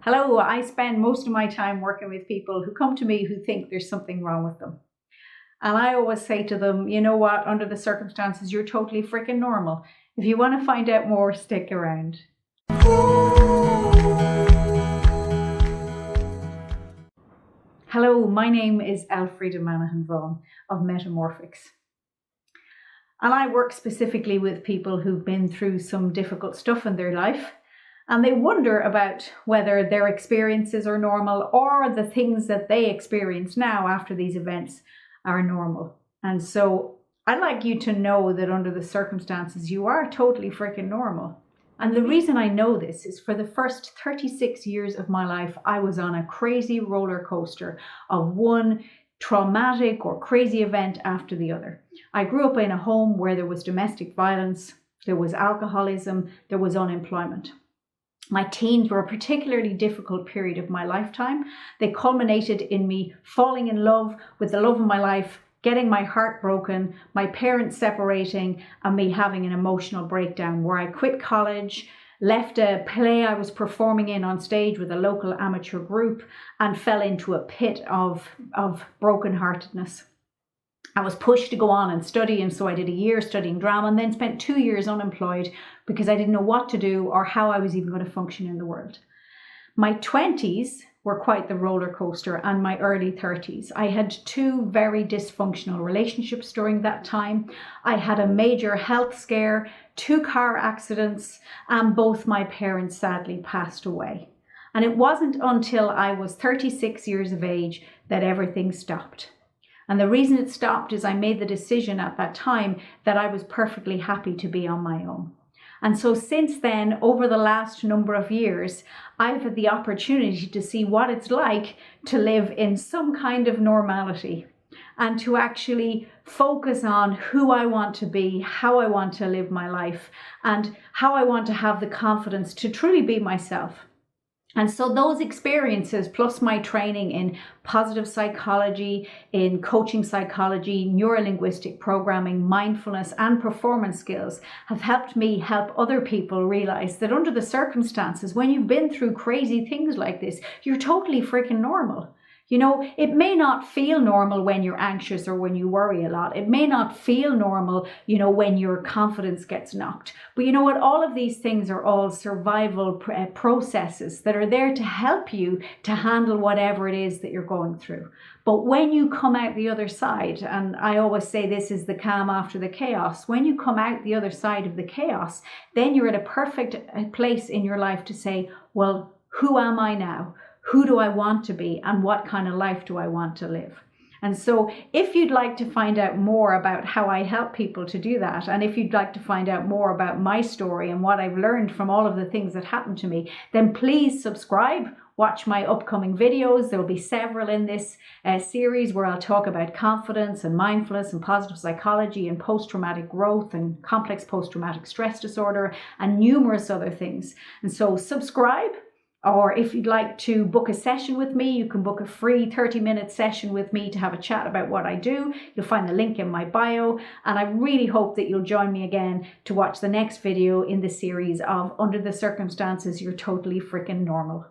Hello, I spend most of my time working with people who come to me who think there's something wrong with them. And I always say to them, you know what, under the circumstances, you're totally freaking normal. If you want to find out more, stick around. Hello, my name is Elfrida Manahan-Vaughan of Metta-morphics. And I work specifically with people who've been through some difficult stuff in their life. And they wonder about whether their experiences are normal or the things that they experience now after these events are normal. And so I'd like you to know that under the circumstances, you are totally freaking normal. And the reason I know this is for the first 36 years of my life, I was on a crazy roller coaster of one traumatic or crazy event after the other. I grew up in a home where there was domestic violence, there was alcoholism, there was unemployment. My teens were a particularly difficult period of my lifetime. They culminated in me falling in love with the love of my life, getting my heart broken, my parents separating, and me having an emotional breakdown where I quit college, left a play I was performing in on stage with a local amateur group, and fell into a pit of brokenheartedness. I was pushed to go on and study, and so I did a year studying drama and then spent 2 years unemployed because I didn't know what to do or how I was even going to function in the world. My 20s were quite the roller coaster, and my early 30s. I had 2 very dysfunctional relationships during that time. I had a major health scare, 2 car accidents, and both my parents sadly passed away. And it wasn't until I was 36 years of age that everything stopped. And the reason it stopped is I made the decision at that time that I was perfectly happy to be on my own. And so since then, over the last number of years, I've had the opportunity to see what it's like to live in some kind of normality and to actually focus on who I want to be, how I want to live my life, and how I want to have the confidence to truly be myself. And so those experiences, plus my training in positive psychology, in coaching psychology, neurolinguistic programming, mindfulness, and performance skills, have helped me help other people realize that under the circumstances, when you've been through crazy things like this, you're totally freaking normal. You know, it may not feel normal when you're anxious or when you worry a lot. It may not feel normal, you know, when your confidence gets knocked. But you know what? All of these things are all survival processes that are there to help you to handle whatever it is that you're going through. But when you come out the other side, and I always say this is the calm after the chaos, when you come out the other side of the chaos, then you're at a perfect place in your life to say, well, who am I now? Who do I want to be, and what kind of life do I want to live? And so if you'd like to find out more about how I help people to do that, and if you'd like to find out more about my story and what I've learned from all of the things that happened to me, then please subscribe, watch my upcoming videos. There will be several in this series where I'll talk about confidence and mindfulness and positive psychology and post-traumatic growth and complex post-traumatic stress disorder and numerous other things. And so subscribe. Or if you'd like to book a session with me, you can book a free 30-minute session with me to have a chat about what I do. You'll find the link in my bio. And I really hope that you'll join me again to watch the next video in the series of Under the Circumstances, You're Totally Freaking Normal.